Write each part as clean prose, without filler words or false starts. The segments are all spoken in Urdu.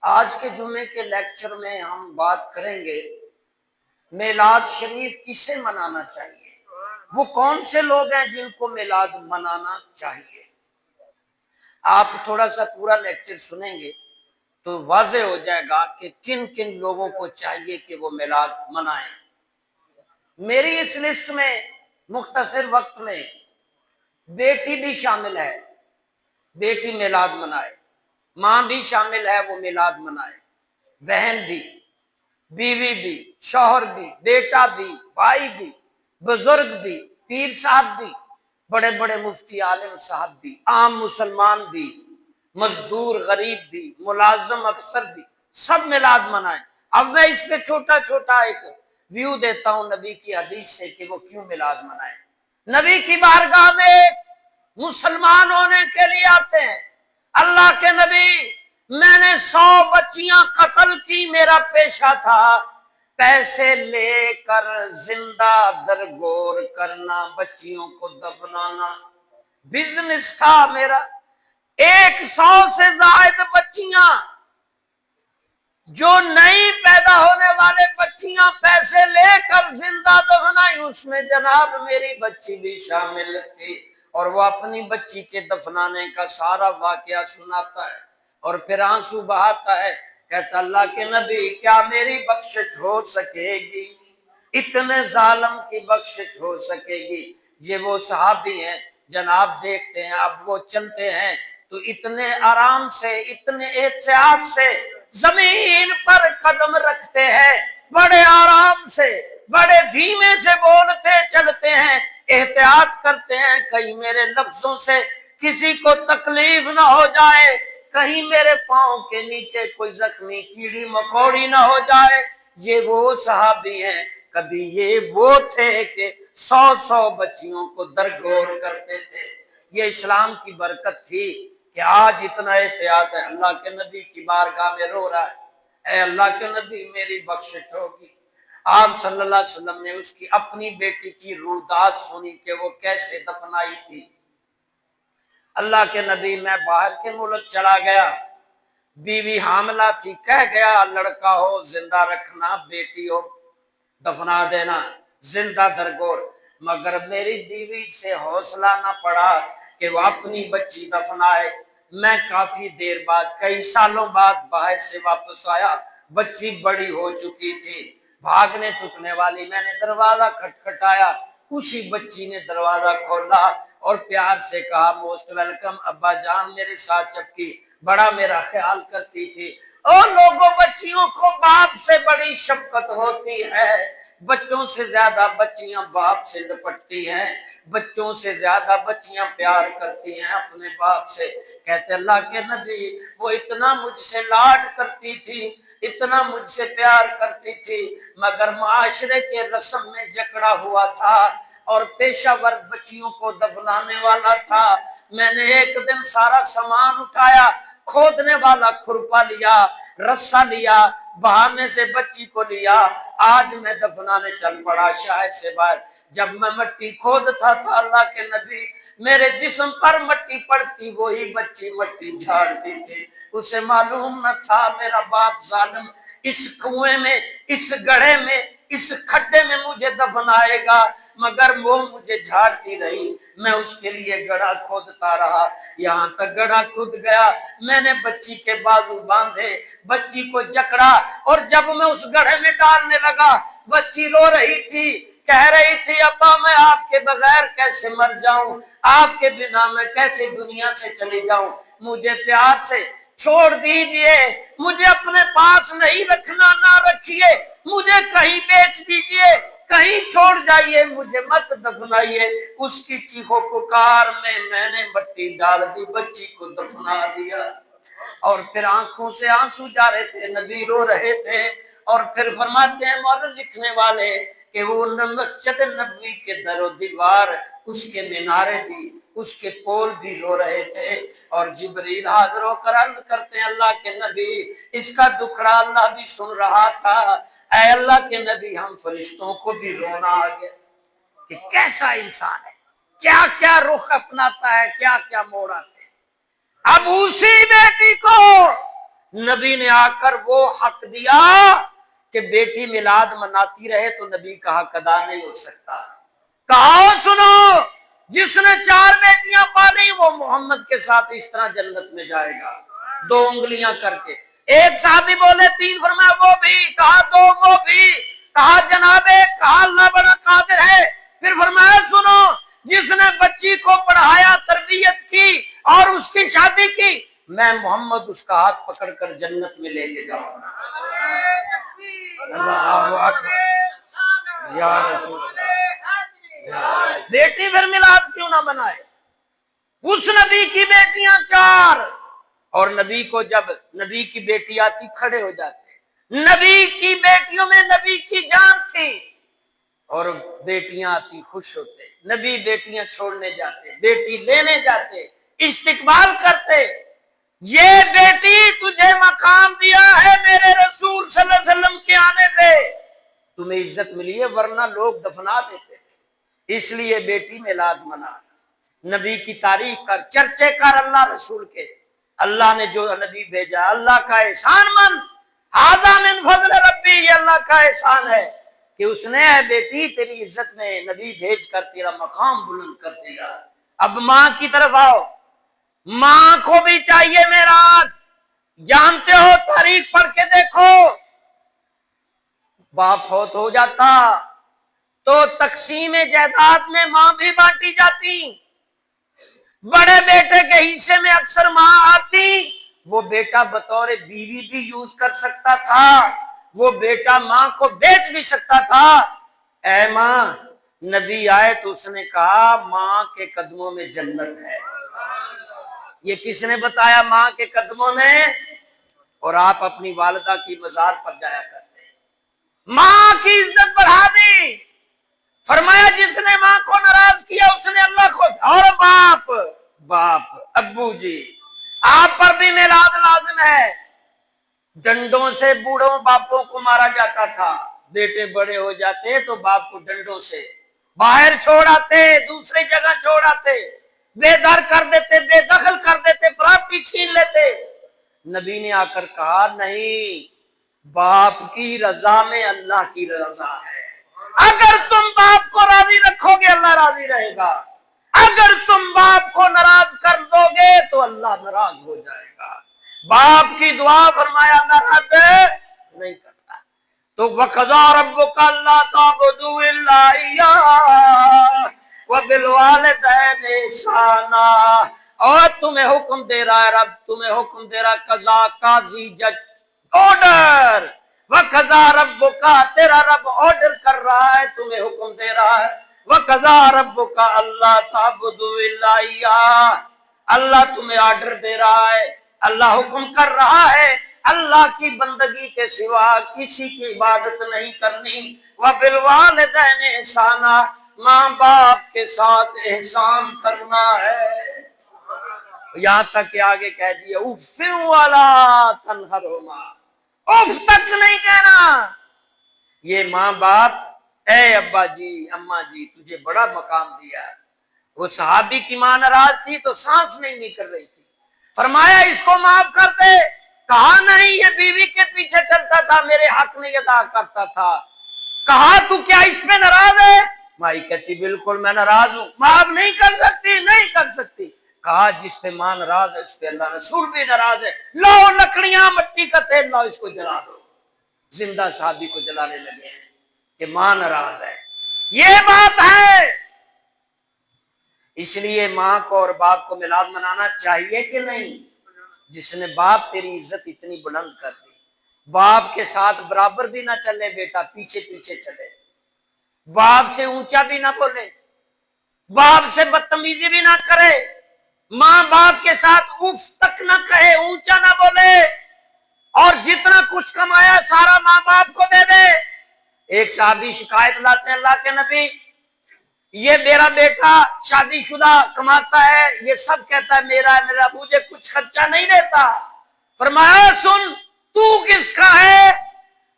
آج کے جمعے کے لیکچر میں ہم بات کریں گے میلاد شریف کسے منانا چاہیے، وہ کون سے لوگ ہیں جن کو میلاد منانا چاہیے۔ آپ تھوڑا سا پورا لیکچر سنیں گے تو واضح ہو جائے گا کہ کن کن لوگوں کو چاہیے کہ وہ میلاد منائیں۔ میری اس لسٹ میں مختصر وقت میں بیٹی بھی شامل ہے، بیٹی میلاد منائے، ماں بھی شامل ہے وہ میلاد منائے، بہن بھی، بیوی بھی، شوہر بھی، بیٹا بھی، بھائی بھی، بزرگ بھی، پیر صاحب بھی، بڑے بڑے مفتی عالم صاحب بھی، عام مسلمان بھی، مزدور غریب بھی، ملازم افسر بھی، سب میلاد منائیں۔ اب میں اس پہ چھوٹا چھوٹا ایک ویو دیتا ہوں نبی کی حدیث سے کہ وہ کیوں میلاد منائیں۔ نبی کی بارگاہ میں مسلمان ہونے کے لیے آتے ہیں، اللہ کے نبی میں نے 100 بچیاں قتل کی، میرا پیشہ تھا پیسے لے کر زندہ درگور کرنا، بچیوں کو دفنانا بزنس تھا میرا۔ 100 سے زائد بچیاں جو نئی پیدا ہونے والے بچیاں پیسے لے کر زندہ دفنائی، اس میں جناب میری بچی بھی شامل تھی، اور وہ اپنی بچی کے دفنانے کا سارا واقعہ سناتا ہے اور پھر آنسو بہاتا ہے، کہتا اللہ کے نبی کیا میری بخشش ہو سکے گی، اتنے ظالم کی بخشش ہو سکے گی؟ یہ وہ صحابی ہیں جناب، دیکھتے ہیں اب وہ چلتے ہیں تو اتنے آرام سے، اتنے احتیاط سے زمین پر قدم رکھتے ہیں، بڑے آرام سے، بڑے دھیمے سے بولتے چلتے ہیں، احتیاط کرتے ہیں کہیں میرے لفظوں سے کسی کو تکلیف نہ ہو جائے، کہیں میرے پاؤں کے نیچے کوئی زخمی کیڑی مکوڑی نہ ہو جائے۔ یہ وہ صحابی ہیں، کبھی یہ وہ تھے کہ 100 بچیوں کو درگور کرتے تھے۔ یہ اسلام کی برکت تھی کہ آج اتنا احتیاط ہے۔ اللہ کے نبی کی بارگاہ میں رو رہا ہے، اے اللہ کے نبی میری بخشش ہوگی۔ آپ صلی اللہ علیہ وسلم نے اس کی اپنی بیٹی کی روداد سنی کہ وہ کیسے دفنائی تھی۔ اللہ کے نبی میں باہر کے ملک چلا گیا، بیوی حاملہ تھی، کہہ گیا لڑکا ہو زندہ رکھنا، بیٹی ہو دفنا دینا، زندہ درگور، مگر میری بیوی سے حوصلہ نہ پڑا کہ وہ اپنی بچی دفنائے۔ میں کافی دیر بعد، کئی سالوں بعد باہر سے واپس آیا، بچی بڑی ہو چکی تھی، بھاگنے ٹکنے والی، میں نے دروازہ کھٹکھٹایا، اسی بچی نے دروازہ کھولا اور پیار سے کہا موسٹ ویلکم ابا جان، میرے ساتھ چپکی، بڑا میرا خیال کرتی تھی۔ اور لوگوں، بچیوں کو باپ سے بڑی شفقت ہوتی ہے، بچوں سے زیادہ بچیاں باپ سے لپٹتی ہیں، بچوں سے زیادہ بچیاں پیار کرتی ہیں اپنے باپ سے۔ کہتے اللہ کے نبی وہ اتنا مجھ سے لاڈ کرتی تھی، اتنا مجھ سے پیار کرتی تھی، مگر معاشرے کے رسم میں جکڑا ہوا تھا اور پیشہ ور بچیوں کو دفنانے والا تھا۔ میں نے ایک دن سارا سامان اٹھایا، کھودنے والا کھرپا لیا، رسا لیا، بہانے سے بچی کو لیا، آج میں دفنانے چل پڑا شہر سے باہر۔ جب میں مٹی کھودتا تھا اللہ کے نبی میرے جسم پر مٹی پڑتی، وہی بچی مٹی جھاڑتی تھی، اسے معلوم نہ تھا میرا باپ ظالم اس کنویں میں، اس گڑھے میں، اس کھڈے میں مجھے دفنائے گا، مگر وہ مجھے جھاڑتی رہی، میں اس کے لیے گڑھا کھودتا رہا، یہاں تک گڑھا کھود گیا، میں نے بچی کے بازو باندھے، بچی کو جکڑا، اور جب میں اس گڑھے میں ڈالنے لگا بچی رو رہی تھی، کہہ رہی تھی ابا میں آپ کے بغیر کیسے مر جاؤں، آپ کے بنا میں کیسے دنیا سے چلی جاؤں، مجھے پیار سے چھوڑ دیجئے، مجھے اپنے پاس نہیں رکھنا، نہ رکھیے، مجھے کہیں بیچ دیجئے، کہیں چھوڑ جائیے، مجھے مت دفنائیے۔ اس کی چیخو پکار میں میں نے مٹی ڈال دی، بچی کو دفنا دیا، اور پھر آنکھوں سے آنسو جا رہے تھے، نبی رو رہے تھے، اور پھر فرماتے ہیں مورخ لکھنے والے کہ وہ مسجد نبوی کے در و دیوار، اس کے مینارے بھی، اس کے پول بھی رو رہے تھے، اور جبریل حاضر ہو کر عرض کرتے ہیں اللہ کے نبی اس کا دکھڑا اللہ بھی سن رہا تھا، اے اللہ کے نبی ہم فرشتوں کو بھی رونا آ گیا کہ کیسا انسان ہے، کیا کیا رخ اپناتا ہے، کیا کیا موڑ آتے ہیں۔ اب اسی بیٹی کو نبی نے آ کر وہ حق دیا کہ بیٹی میلاد مناتی رہے تو نبی کا حق ادا نہیں ہو سکتا. کہا سنو، جس نے 4 بیٹیاں پالی وہ محمد کے ساتھ اس طرح جنت میں جائے گا، 2 انگلیاں کر کے. ایک صحابی بولے 3، فرمایا وہ بھی. کہا 2، وہ بھی. کہا جناب، کہا اللہ بڑا قادر ہے. پھر فرمایا سنو، جس نے بچی کو پڑھایا، تربیت کی اور اس کی شادی کی، میں محمد اس کا ہاتھ پکڑ کر جنت میں لے کے جاؤں گا. اللہ اکبر یا رسول اللہ. بیٹی پھر میلاد کیوں نہ بنائے؟ اس نبی کی بیٹیاں 4، اور نبی کو جب نبی کی بیٹی آتی کھڑے ہو جاتے. نبی کی بیٹیوں میں نبی کی جان تھی، اور بیٹیاں آتی خوش ہوتے. نبی بیٹیاں چھوڑنے جاتے، بیٹی لینے جاتے، استقبال کرتے. یہ بیٹی تجھے مقام دیا ہے میرے رسول صلی اللہ علیہ وسلم کے آنے سے، تمہیں عزت ملی ہے، ورنہ لوگ دفنا دیتے تھے. اس لیے بیٹی میلاد منا، نبی کی تعریف کر، چرچے کر اللہ رسول کے. اللہ نے جو نبی بھیجا اللہ کا احسان من، ھذا من فضل ربی، یہ اللہ کا احسان ہے کہ اس نے اے بیٹی تیری عزت میں نبی بھیج کر تیرا مقام بلند کر دیا. اب ماں کی طرف آؤ. ماں کو بھی چاہیے میراث. جانتے ہو، تاریخ پڑھ کے دیکھو، باپ فوت ہو جاتا تو تقسیم جائیداد میں ماں بھی بانٹی جاتی. بڑے بیٹے کے حصے میں اکثر ماں آتی. وہ بیٹا بطور بیوی بھی یوز کر سکتا تھا، وہ بیٹا ماں کو بیچ بھی سکتا تھا. اے ماں، نبی آئے تو اس نے کہا ماں کے قدموں میں جنت ہے. یہ کس نے بتایا؟ ماں کے قدموں میں. اور آپ اپنی والدہ کی مزار پر جایا کرتے. ماں کی عزت بڑھا دی. فرمایا جس نے ماں کو ناراض کیا اس نے اللہ کو. اور باپ ابو جی، آپ پر بھی میلاد لازم ہے. ڈنڈوں سے بوڑھوں باپوں کو مارا جاتا تھا. بیٹے بڑے ہو جاتے تو باپ کو ڈنڈوں سے باہر چھوڑ آتے، دوسری جگہ چھوڑ آتے، بے در کر دیتے، بے دخل کر دیتے، پراپرٹی چھین لیتے. نبی نے آ کر کہا نہیں، باپ کی رضا میں اللہ کی رضا ہے. اگر تم باپ کو راضی رکھو گے اللہ راضی رہے گا، اگر تم باپ کو ناراض کر دو گے تو اللہ ناراض ہو جائے گا. باپ کی دعا فرمایا اللہ رد نہیں کرتا. تو وَقَضَىٰ رَبُّكَ أَلَّا تَعْبُدُوا إِلَّا إِيَّاهُ وَبِالْوَالِدَيْنِ إِحْسَانًا. اور تمہیں حکم دے رہا ہے رب، تمہیں حکم دے رہا قضا، قاضی، جج، آرڈر. وَقَضَىٰ رَبُّكَ، تیرا رب آرڈر کر رہا ہے، تمہیں حکم دے رہا ہے. وَقَضَىٰ رَبُّكَ أَلَّا تَعْبُدُوا إِلَّا إِيَّاهُ، اللہ تمہیں آرڈر دے رہا ہے، اللہ حکم کر رہا ہے اللہ کی بندگی کے سوا کسی کی عبادت نہیں کرنی. وَبِالْوَالِدَيْنِ إِحْسَانًا، ماں باپ کے ساتھ احسان کرنا ہے. یہاں تک کہ آگے کہہ دیا اُفٍ وَلَا تَنْهَرْهُمَا، اف تک نہیں کہنا. یہ ماں باپ، اے ابا جی اماں جی تجھے بڑا مقام دیا. وہ صحابی کی ماں ناراض تھی تو سانس نہیں نکل رہی تھی. فرمایا اس کو معاف کر دے. کہا نہیں، یہ بیوی کے پیچھے چلتا تھا، میرے حق نہیں ادا کرتا تھا. کہا تو کیا اس پہ ناراض ہے؟ مائی کہتی بالکل میں ناراض ہوں. معاف نہیں کر سکتی؟ نہیں کر سکتی. کہا جس پہ ماں ناراض ہے اس پہ اللہ رسول بھی ناراض ہے. لاؤ لکڑیاں، مٹی کا تیل لاؤ، اس کو جلا دو. زندہ صحابی کو جلانے لگے ہیں کہ ماں ناراض ہے. یہ بات ہے. اس لیے ماں کو اور باپ کو میلاد منانا چاہیے کہ نہیں؟ جس نے باپ تیری عزت اتنی بلند کر دی، باپ کے ساتھ برابر بھی نہ چلے بیٹا، پیچھے پیچھے چلے، باپ سے اونچا بھی نہ بولے، باپ سے بدتمیزی بھی نہ کرے، ماں باپ کے ساتھ اف تک نہ کہے، اونچا نہ بولے، اور جتنا کچھ کمایا سارا ماں باپ کو دے دے. ایک صحابی شکایت لاتے ہیں اللہ کے نبی، یہ میرا بیٹا شادی شدہ کماتا ہے، یہ سب کہتا ہے میرا ہے میرا، مجھے کچھ خرچہ نہیں دیتا. فرمایا سن، تو کس کا ہے؟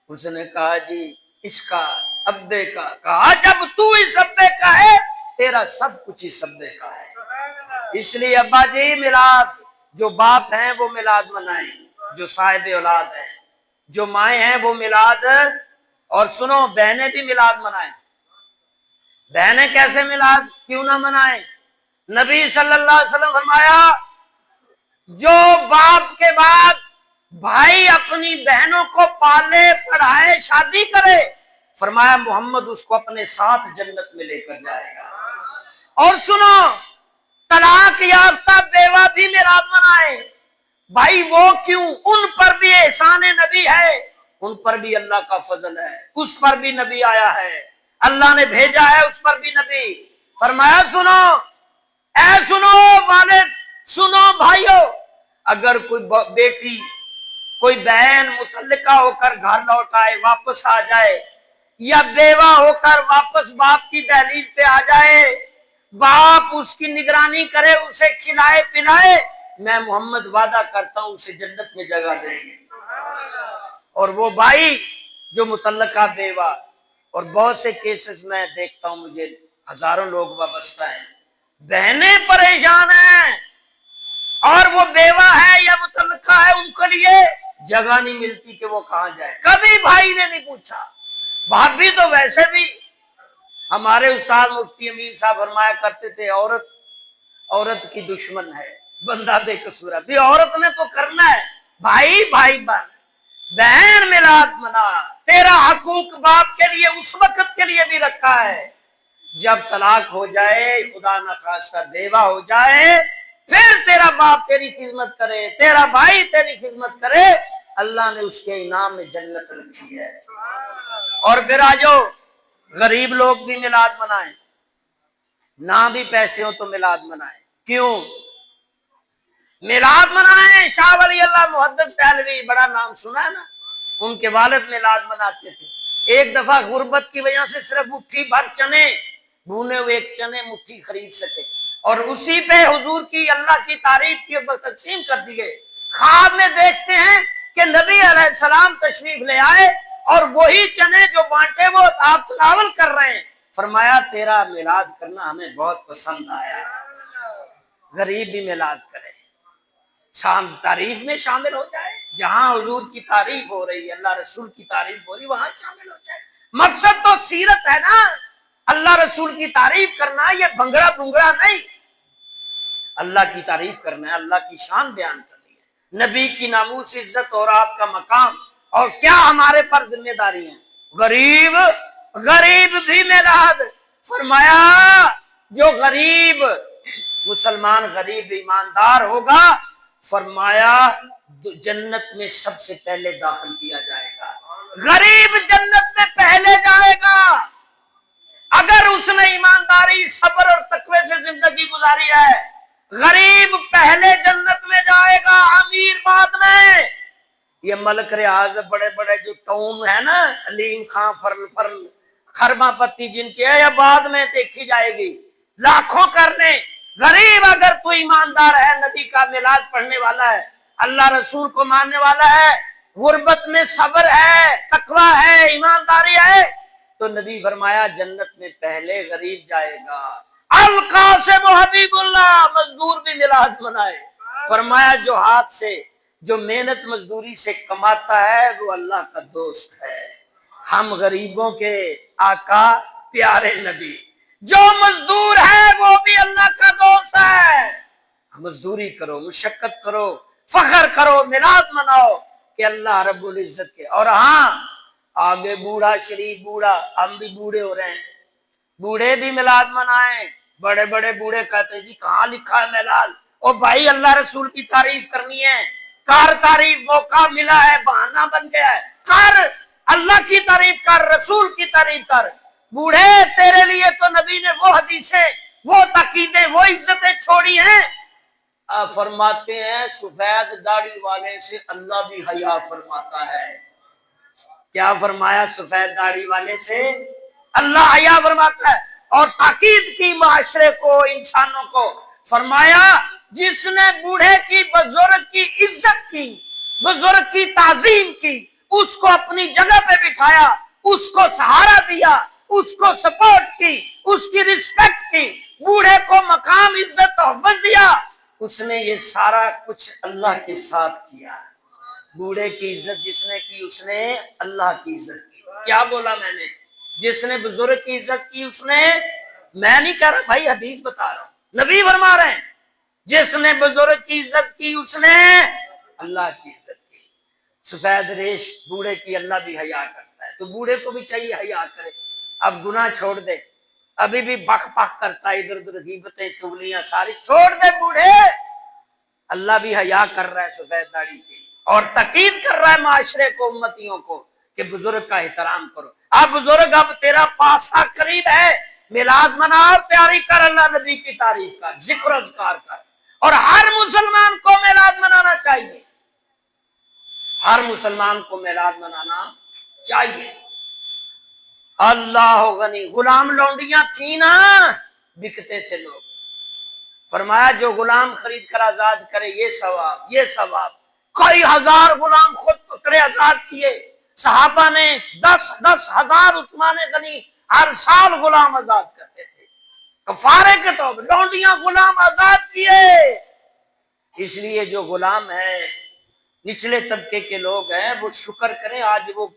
اس نے کہا جی اس کا، ابے کا. کہا جب تو اس ابے کا ہے تیرا سب کچھ اس ابے کا ہے. اس لیے ابا جی میلاد، جو باپ ہیں وہ میلاد منائیں، جو صاحب اولاد ہیں، جو مائیں ہیں وہ میلاد، اور سنو بہنیں بھی میلاد منائیں۔ بہنیں کیسے میلاد کیوں نہ منائیں؟ نبی صلی اللہ علیہ وسلم فرمایا جو باپ کے بعد بھائی اپنی بہنوں کو پالے پڑھائے شادی کرے، فرمایا محمد اس کو اپنے ساتھ جنت میں لے کر جائے گا۔ اور سنو طلاق یافتہ بیوہ بھی میلاد منائے۔ بھائی وہ کیوں؟ ان پر بھی احسان نبی ہے، ان پر بھی اللہ کا فضل ہے، اس پر بھی نبی آیا ہے، اللہ نے بھیجا ہے اس پر بھی نبی۔ فرمایا سنو اے سنو والد، سنو بھائیو، اگر کوئی بیٹی کوئی بہن متعلقہ ہو کر گھر لوٹ آئے، واپس آ جائے، یا بیوہ ہو کر واپس باپ کی دہلیز پہ آ جائے، باپ اس کی نگرانی کرے، اسے کھلائے پلائے، میں محمد وعدہ کرتا ہوں اسے جنت میں جگہ دیں گے۔ اور وہ بھائی جو متعلقہ بیوہ، اور بہت سے کیسز میں دیکھتا ہوں، مجھے ہزاروں لوگ وابستہ ہیں، بہنیں پریشان ہیں اور وہ بیوہ ہے یا متعلقہ ہے، ان کے لیے جگہ نہیں ملتی کہ وہ کہاں جائے۔ کبھی بھائی نے نہیں پوچھا۔ بھابھی تو ویسے بھی، ہمارے استاد مفتی امین صاحب فرمایا کرتے تھے عورت کی دشمن ہے، بندہ بے قصور ہے، بھی عورت نے تو کرنا ہے، بھائی بھائی بن، بہن میلاد منا، تیرا حقوق باپ کے لیے اس وقت کے لیے بھی رکھا ہے جب طلاق ہو جائے، خدا نخواستہ بیوہ ہو جائے، پھر تیرا باپ تیری خدمت کرے، تیرا بھائی تیری خدمت کرے، اللہ نے اس کے انعام میں جنت رکھی ہے۔ اور پھر آجو غریب لوگ بھی میلاد منائیں، نہ بھی پیسے ہو تو میلاد منائیں۔ کیوں میلاد منائیں؟ شاہ ولی اللہ محدث دہلوی، بڑا نام سنا ہے نا، ان کے والد میلاد مناتے تھے۔ ایک دفعہ غربت کی وجہ سے صرف مٹھی بھر چنے، بھونے ہوئے ایک چنے مٹھی خرید سکے، اور اسی پہ حضور کی اللہ کی تعریف کی تقسیم کر دی گئی۔ خواب میں دیکھتے ہیں کہ نبی علیہ السلام تشریف لے آئے اور وہی چنے جو بانٹے وہ آپ تناول کر رہے ہیں۔ فرمایا تیرا میلاد کرنا ہمیں بہت پسند آیا، غریب بھی میلاد کرے، تعریف میں شامل ہو جائے، جہاں حضور کی تعریف ہو رہی ہے، اللہ رسول کی تعریف ہو رہی ہے، وہاں شامل ہو جائے۔ مقصد تو سیرت ہے نا، اللہ رسول کی تعریف کرنا، یہ بھنگڑا بھنگڑا نہیں، اللہ کی تعریف کرنا ہے، اللہ کی شان بیان کرنی ہے، نبی کی ناموس عزت اور آپ کا مقام، اور کیا ہمارے پر ذمہ داری ہیں۔ غریب بھی میلاد، فرمایا جو غریب مسلمان غریب ایماندار ہوگا، فرمایا جنت میں سب سے پہلے داخل کیا جائے گا، غریب جنت میں پہلے جائے گا۔ اگر اس نے ایمانداری صبر اور تقوی سے زندگی گزاری ہے، غریب پہلے جنت میں جائے گا، امیر بعد میں۔ یہ ملک ریاض بڑے بڑے جو ٹاؤن ہے نا، علیم خان، فرل خرما پتی جن کی ہے، یہ بعد میں دیکھی جائے گی، لاکھوں کرنے۔ غریب اگر تو ایماندار ہے، نبی کا میلاد پڑھنے والا ہے، اللہ رسول کو ماننے والا ہے، غربت میں صبر ہے، تقوی ہے، ایمانداری ہے، تو نبی فرمایا جنت میں پہلے غریب جائے گا۔ القاسم حبیب اللہ، مزدور بھی میلاد منائے، فرمایا جو ہاتھ سے جو محنت مزدوری سے کماتا ہے وہ اللہ کا دوست ہے۔ ہم غریبوں کے آقا پیارے نبی، جو مزدور ہے وہ بھی اللہ کا دوست ہے۔ مزدوری کرو، مشقت کرو، فخر کرو، میلاد مناؤ کہ اللہ رب العزت کے۔ اور ہاں آگے بوڑھا شریف بوڑھا، ہم بھی بوڑھے ہو رہے ہیں، بوڑھے بھی میلاد منائیں۔ بڑے بڑے بوڑھے کہتے ہیں جی کہاں لکھا ہے میلاد؟ اور بھائی اللہ رسول کی تعریف کرنی ہے، کر تعریف، موقع ملا ہے، بہانہ بن گیا ہے، کر اللہ کی تعریف کر، رسول کی تعریف کر۔ بوڑھے تیرے لیے تو نبی نے وہ حدیثیں، وہ تاکیدیں، وہ عزتیں چھوڑی ہیں۔ فرماتے ہیں سفید داڑھی والے سے اللہ بھی حیا فرماتا ہے۔ کیا فرمایا؟ سفید داڑھی والے سے اللہ حیا فرماتا ہے۔ اور تاکید کی معاشرے کو، انسانوں کو، فرمایا جس نے بوڑھے کی، بزرگ کی عزت کی، بزرگ کی تعظیم کی، اس کو اپنی جگہ پہ بٹھایا، اس کو سہارا دیا، اس کو سپورٹ کی، اس کی رسپیکٹ کی، بوڑھے کو مقام عزت تحفظ دیا، اس نے یہ سارا کچھ اللہ کے ساتھ کیا۔ بوڑھے کی عزت جس نے کی اس نے اللہ کی عزت کی. کیا بولا میں نے؟ جس نے بزرگ کی عزت کی اس نے، میں نہیں کہہ رہا بھائی، حدیث بتا رہا ہوں، نبی فرما رہے ہیں جس نے بزرگ کی عزت کی اس نے اللہ کی عزت کی. سفید ریش بوڑھے کی اللہ بھی حیا کرتا ہے، تو بوڑھے کو بھی چاہیے حیا کرے. اب گناہ چھوڑ دے، ابھی بھی بک بک کرتا ہے، ادھر ادھر غیبتیں چغلیاں ساری چھوڑ دے. بوڑھے اللہ بھی حیا کر رہا ہے سفید داڑھی کی، اور تاکید کر رہا ہے معاشرے کو، امتیوں کو، کہ بزرگ کا احترام کرو. اب بزرگ اب تیرا پاسا قریب ہے، میلاد منا اور تیاری کر اللہ نبی کی تعریف کا، ذکر اذکار کر. اور ہر مسلمان کو میلاد منانا چاہیے، ہر مسلمان کو میلاد منانا چاہیے. اللہ غنی. غلام لونڈیاں تھیں نا، بکتے تھے لوگ. فرمایا جو غلام خرید کر آزاد کرے یہ ثواب، یہ ثواب. کئی ہزار غلام خود پکڑے آزاد کیے صحابہ نے، 10,000 عثمان غنی ہر سال غلام آزاد کرتے تھے کفارے کے طور پر. لونڈیاں غلام آزاد کیے. اس لیے جو غلام ہیں، نچلے طبقے کے لوگ ہیں، وہ شکر کریں آج وہ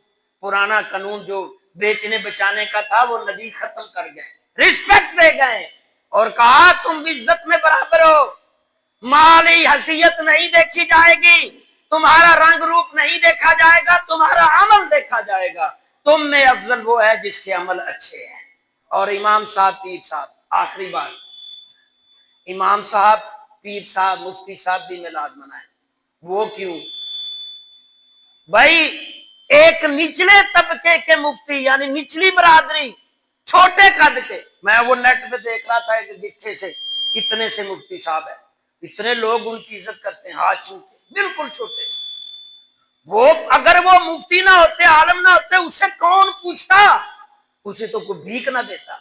پرانا قانون جو بیچنے بچانے کا تھا وہ نبی ختم کر گئے، رسپیکٹ دے گئے اور کہا تم بھی عزت میں برابر ہو، مالی حیثیت نہیں دیکھی جائے گی، تمہارا رنگ روپ نہیں دیکھا جائے گا، تمہارا عمل دیکھا جائے گا. تم میں افضل وہ ہے جس کے عمل اچھے ہیں. اور امام صاحب، پیر صاحب، آخری بات، امام صاحب، پیر صاحب، مفتی صاحب بھی میلاد منائیں. وہ کیوں بھائی؟ ایک نچلے طبقے کے مفتی، یعنی نچلی برادری، چھوٹے قد کے، میں وہ نیٹ پہ دیکھ رہا تھا کہ گٹھے سے اتنے سے مفتی صاحب ہے، اتنے لوگ ان کی عزت کرتے ہیں، ہاتھ چھوتے، بالکل چھوٹے سے. وہ اگر وہ مفتی نہ ہوتے، عالم نہ ہوتے، اسے کون پوچھتا؟ اسے تو کوئی بھیک نہ دیتا.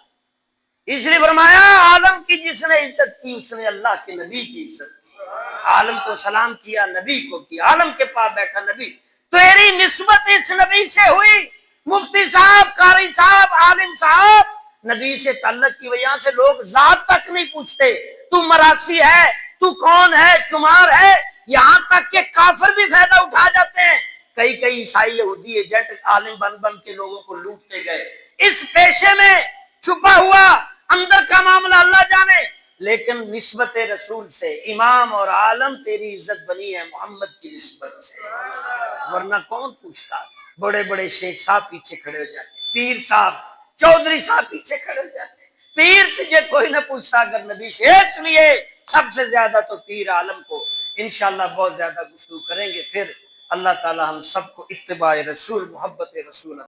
اس لیے فرمایا عالم کی جس نے عزت کی اس نے اللہ کے نبی کی عزت کی. عالم کو سلام کیا، نبی کو کیا. عالم کے پاس بیٹھا نبی، تیری نسبت اس نبی سے ہوئی. مفتی صاحب، قاری صاحب، عالم صاحب، نبی سے تعلق کی وجہ سے لوگ ذات تک نہیں پوچھتے. تو مراسی ہے، تو کون ہے، چمار ہے، یہاں تک کہ کافر بھی فائدہ اٹھا جاتے ہیں. کئی عیسائی یہودی ایجنٹ عالم بن بن کے لوگوں کو لوٹتے گئے. اس پیشے میں چھپا ہوا اندر کا معاملہ اللہ جانے، لیکن نسبت رسول سے امام اور عالم تیری عزت بنی ہے محمد کی نسبت سے، ورنہ کون پوچھتا؟ بڑے بڑے شیخ صاحب پیچھے کھڑے ہو جاتے، پیر صاحب، چودھری صاحب پیچھے کھڑے ہو جاتے. پیر تجھے کوئی نہ پوچھتا اگر نبی سے. اس لیے سب سے زیادہ تو پیر عالم کو انشاءاللہ بہت زیادہ گفتگو کریں گے. پھر اللہ تعالی ہم سب کو اتباع رسول، محبت رسول